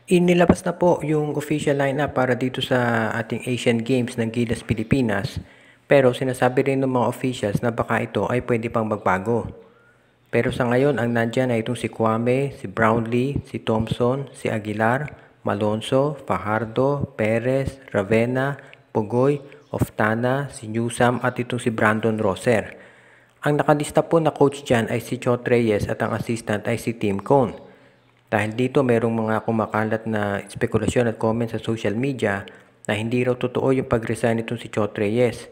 Inilabas na po yung official lineup para dito sa ating Asian Games ng Gilas Pilipinas. Pero sinasabi rin ng mga officials na baka ito ay pwede pang magbago. Pero sa ngayon, ang nandyan ay itong si Kwame, si Brownlee, si Thompson, si Aguilar, Malonzo, Fajardo, Perez, Ravena, Pugoy, Oftana, si Newsam at itong si Brandon Roser. Ang nakalista po na coach dyan ay si Chot Reyes at ang assistant ay si Tim Cone. Dahil dito merong mga kumakalat na spekulasyon at comments sa social media na hindi raw totoo yung pag-resign nitong si Chot Reyes.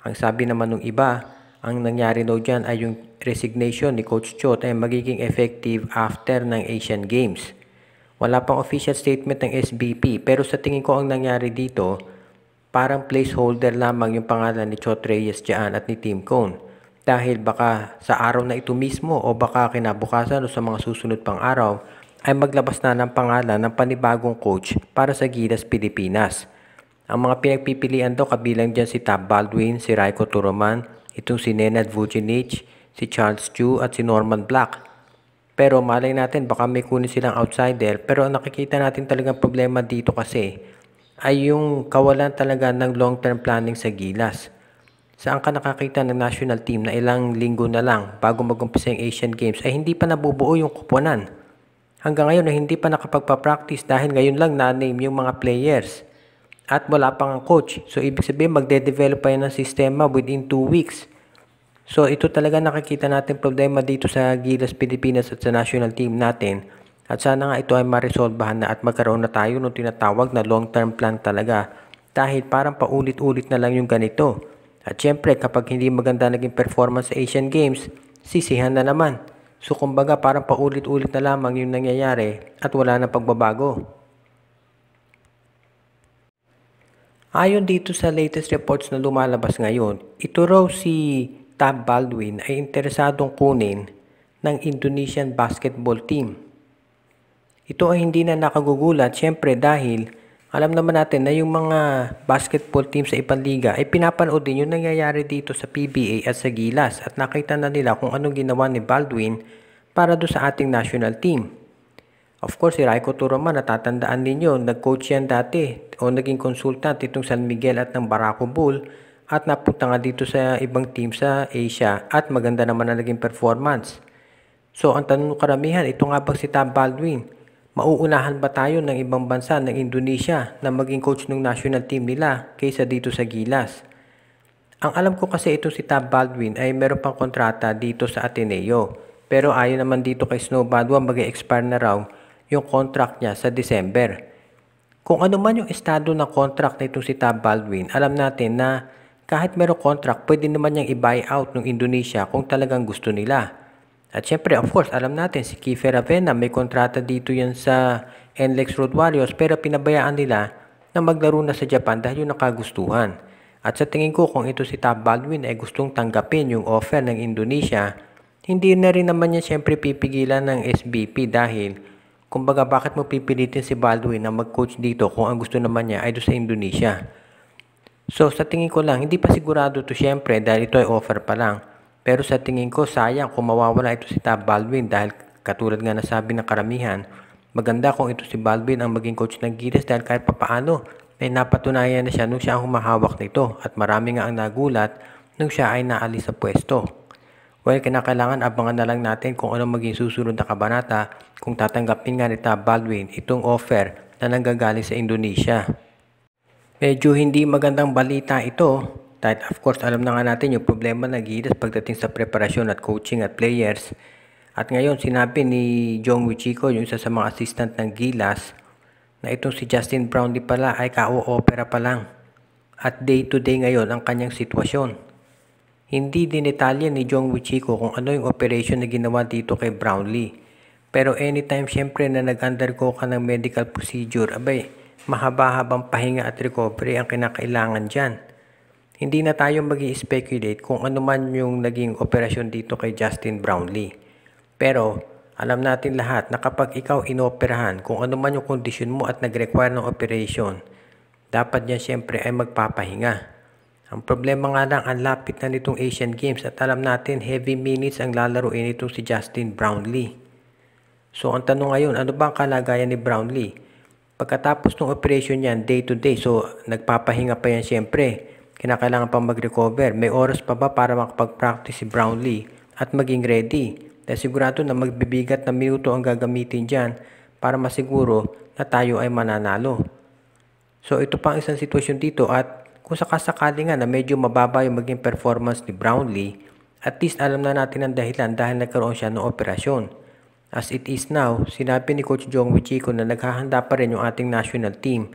Ang sabi naman ng iba, ang nangyari daw dyan ay yung resignation ni Coach Chot ay magiging effective after ng Asian Games. Wala pang official statement ng SBP pero sa tingin ko ang nangyari dito, parang placeholder lamang yung pangalan ni Chot Reyes dyan at ni Tim Cone. Dahil baka sa araw na ito mismo o baka kinabukasan o sa mga susunod pang araw, ay maglabas na ng pangalan ng panibagong coach para sa Gilas Pilipinas. Ang mga pinagpipilian daw kabilang dyan si Tab Baldwin, si Raiko Turoman, itong si Nenad Vucinic, si Charles Chu at si Norman Black. Pero malay natin baka may kunin silang outsider pero ang nakikita natin talagang problema dito kasi ay yung kawalan talaga ng long-term planning sa Gilas. Saan ka nakakita ng national team na ilang linggo na lang bago mag-umpisa yung Asian Games ay hindi pa nabubuo yung kuponan. Hanggang ngayon na hindi pa nakapagpa-practice dahil ngayon lang na-name yung mga players. At wala pang coach. So ibig sabihin magde-develop pa yan ng sistema within 2 weeks. So ito talaga nakikita natin problema dito sa Gilas Pilipinas at sa national team natin. At sana nga ito ay maresolbahan na at magkaroon na tayo ng tinatawag na long-term plan talaga. Dahil parang paulit-ulit na lang yung ganito. At syempre kapag hindi maganda naging performance sa Asian Games, sisihan na naman. So kumbaga parang paulit-ulit na lamang yung nangyayari at wala na pagbabago. Ayon dito sa latest reports na lumalabas ngayon, ito raw si Tab Baldwin ay interesadong kunin ng Indonesian basketball team. Ito ay hindi na nakagugulat syempre dahil alam naman natin na yung mga basketball team sa ibang liga ay pinapanood din yung nangyayari dito sa PBA at sa Gilas at nakita na nila kung anong ginawa ni Baldwin para do sa ating national team. Of course, si Raiko Turoman, natatandaan ninyo, nag-coach yan dati o naging consultant itong San Miguel at ng Barako Bull at napunta nga dito sa ibang team sa Asia at maganda naman na naging performance. So, ang tanong karamihan, ito nga ba si Tab Baldwin? Mauunahan ba tayo ng ibang bansa ng Indonesia na maging coach ng national team nila kaysa dito sa Gilas? Ang alam ko kasi ito si Tab Baldwin ay meron pang kontrata dito sa Ateneo. Pero ayon naman dito kay Snow Badwa mag-expire na raw yung contract niya sa December. Kung ano man yung estado ng contract na itong si Tab Baldwin, alam natin na kahit merong contract, pwede naman niyang i-buy out ng Indonesia kung talagang gusto nila. At syempre, of course, alam natin si Kiefer Ravena may kontrata dito yan sa NLEX Road Warriors pero pinabayaan nila na maglaro na sa Japan dahil yung nakagustuhan. At sa tingin ko kung ito si Tab Baldwin ay gustong tanggapin yung offer ng Indonesia, hindi na rin naman niya syempre pipigilan ng SBP dahil kumbaga bakit mo pipilitin si Baldwin na mag-coach dito kung ang gusto naman niya ay doon sa Indonesia. So sa tingin ko lang, hindi pa sigurado to syempre dahil ito ay offer pa lang. Pero sa tingin ko, sayang kung mawawala ito si Tab Baldwin dahil katulad nga nasabi ng karamihan, maganda kung ito si Baldwin ang maging coach ng Gilas dahil kahit papaano ay napatunayan na siya nung siya ang humahawak nito at marami nga ang nagulat nung siya ay naalis sa pwesto. Well, kinakailangan abangan na lang natin kung anong maging susunod na kabanata kung tatanggapin nga ni Tab Baldwin itong offer na nanggagaling sa Indonesia. Medyo hindi magandang balita ito. Dahil of course alam na nga natin yung problema ng Gilas pagdating sa preparasyon at coaching at players. At ngayon sinabi ni Jong Wichiko, yung isa sa mga assistant ng Gilas, na itong si Justin Brownlee pala ay ka-o-opera pa lang. At day to day ngayon ang kanyang sitwasyon. Hindi dinetalya ni Jong Wichiko kung ano yung operation na ginawa dito kay Brownlee. Pero anytime syempre na nag-undergo ka ng medical procedure, abay, mahaba-habang pahinga at recovery ang kinakailangan dyan. Hindi na tayo mag-i-speculate kung ano man yung naging operasyon dito kay Justin Brownlee. Pero alam natin lahat na kapag ikaw inoperahan, kung ano man yung kondisyon mo at nag-require ng operation, dapat niya syempre ay magpapahinga. Ang problema nga lang, ang lapit na nitong Asian Games at alam natin heavy minutes ang lalaruin itong si Justin Brownlee. So ang tanong ngayon, ano ba ang kalagayan ni Brownlee? Pagkatapos ng operation yan, day to day, so nagpapahinga pa yan siyempre. Kinakailangan pa mag-recover. May oras pa ba para makapag-practice si Brownlee at maging ready? Dahil sigurado na magbibigat na minuto ang gagamitin dyan para masiguro na tayo ay mananalo. So ito pa ang isang sitwasyon dito at kung sakasakali nga na medyo mababa yung maging performance ni Brownlee, at least alam na natin ang dahilan dahil nagkaroon siya ng operasyon. As it is now, sinabi ni Coach Jong Wichiko na naghahanda pa rin yung ating national team.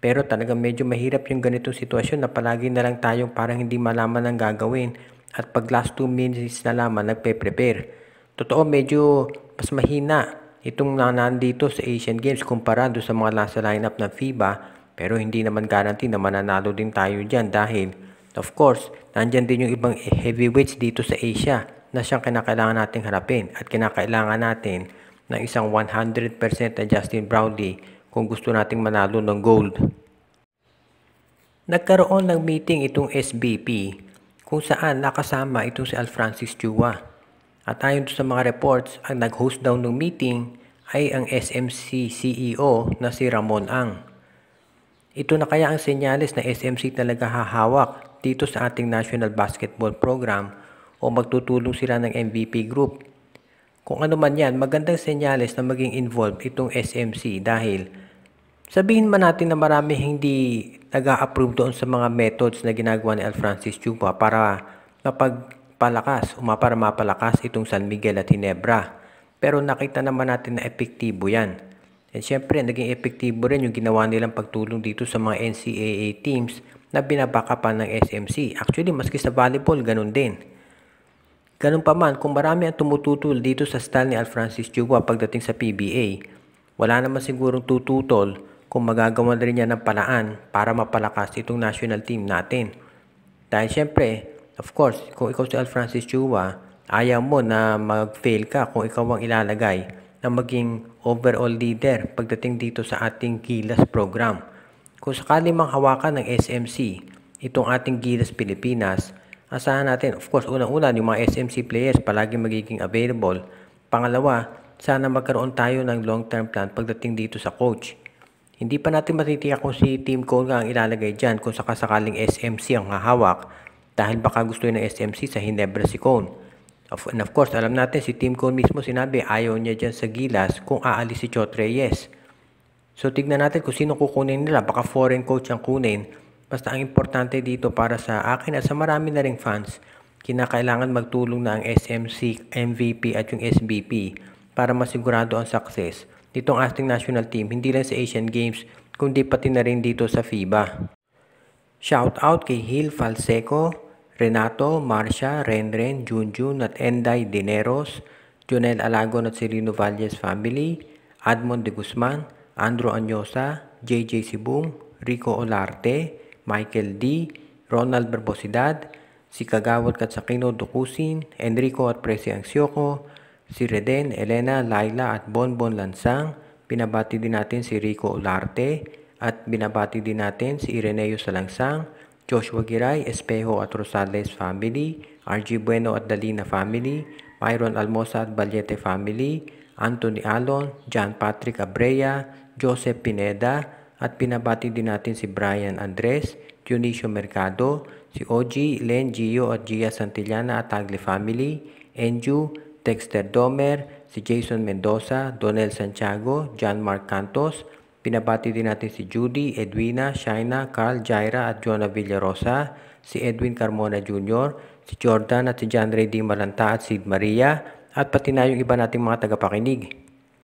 Pero talagang medyo mahirap yung ganitong sitwasyon na palagi na lang tayong parang hindi malaman ang gagawin at pag last 2 minutes na lamang nagpe-prepare. Totoo medyo mas mahina itong nandito sa Asian Games kumpara doon sa mga nasa lineup ng FIBA, pero hindi naman guarantee na mananalo din tayo dyan dahil of course, nandyan din yung ibang heavyweights dito sa Asia na siyang kinakailangan nating harapin at kinakailangan natin ng isang 100% na Justin Brownlee kung gusto nating manalo ng gold. Nagkaroon ng meeting itong SBP kung saan nakasama itong si Alfrancis Chua. At ayon sa mga reports, ang nag-host daw ng meeting ay ang SMC CEO na si Ramon Ang. Ito na kaya ang senyales na SMC talaga hahawak dito sa ating National Basketball Program o magtutulong sila ng MVP group. Kung ano man yan, magandang senyales na maging involved itong SMC dahil sabihin man natin na marami hindi nag-a-approve doon sa mga methods na ginagawa ni Alfrancis Chua para mapagpalakas o para mapalakas itong San Miguel at Ginebra. Pero nakita naman natin na epektibo yan. And syempre, naging epektibo rin yung ginawa nilang pagtulong dito sa mga NCAA teams na binabakapan ng SMC. Actually, maski sa volleyball, ganun din. Ganun pa man, kung marami ang tumututol dito sa style ni Alfrancis Chua pagdating sa PBA, wala naman sigurong tututol kung magagawa na rin niya ng paraan para mapalakas itong national team natin. Dahil syempre, of course, kung ikaw si Alfrancis Chua, ayaw mo na mag-fail ka kung ikaw ang ilalagay na maging overall leader pagdating dito sa ating Gilas program. Kung sakali mang hawakan ng SMC, itong ating Gilas Pilipinas, asahan natin, of course, unang-una yung mga SMC players palagi magiging available. Pangalawa, sana magkaroon tayo ng long-term plan pagdating dito sa coach. Hindi pa natin matitiyak kung si Team Cone ang ilalagay dyan kung sakasakaling SMC ang hahawak dahil baka gusto ng SMC sa Ginebra si Cone. And of course, alam natin si Team Cone mismo sinabi ayaw niya dyan sa Gilas kung aalis si Chot Reyes. So tignan natin kung sino kukunin nila, baka foreign coach ang kunin. Basta ang importante dito para sa akin at sa marami na ring fans, kinakailangan magtulong na ang SMC, MVP at yung SBP para masigurado ang success nitong ating national team, hindi lang sa Asian Games, kundi pati na rin dito sa FIBA. Shout out kay Hil Falseco, Renato, Marcia, Renren, Junjun at Enday Dineros, Jonel Alagon at Serino Valles family, Admond de Guzman, Andrew Anyosa, JJ Sibung, Rico Olarte, Michael D., Ronald Barbosidad, si Kagawad Katsakino Dukusin, Enrico at Presi Angsioko, si Reden, Elena, Laila at Bonbon Lansang. Binabati din natin si Rico Olarte at binabati din natin si Ireneo Salangsang, Joshua Giray, Espejo at Rosales family, RG Bueno at Dalina family, Myron Almosa at Balyete family, Anthony Alon, John Patrick Abrea, Joseph Pineda, at pinabati din natin si Brian Andres, Dionisio Mercado, si OG, Len, Gio at Gia Santillana at Tagle family, Enju, Dexter Domer, si Jason Mendoza, Donel Santiago, John Mark Cantos. Pinabati din natin si Judy, Edwina, Shaina, Carl, Jaira at Jonah Villarosa, si Edwin Carmona Jr., si Jordan at si John Ray D. Malanta at Sid Maria, at pati na yung iba nating mga tagapakinig.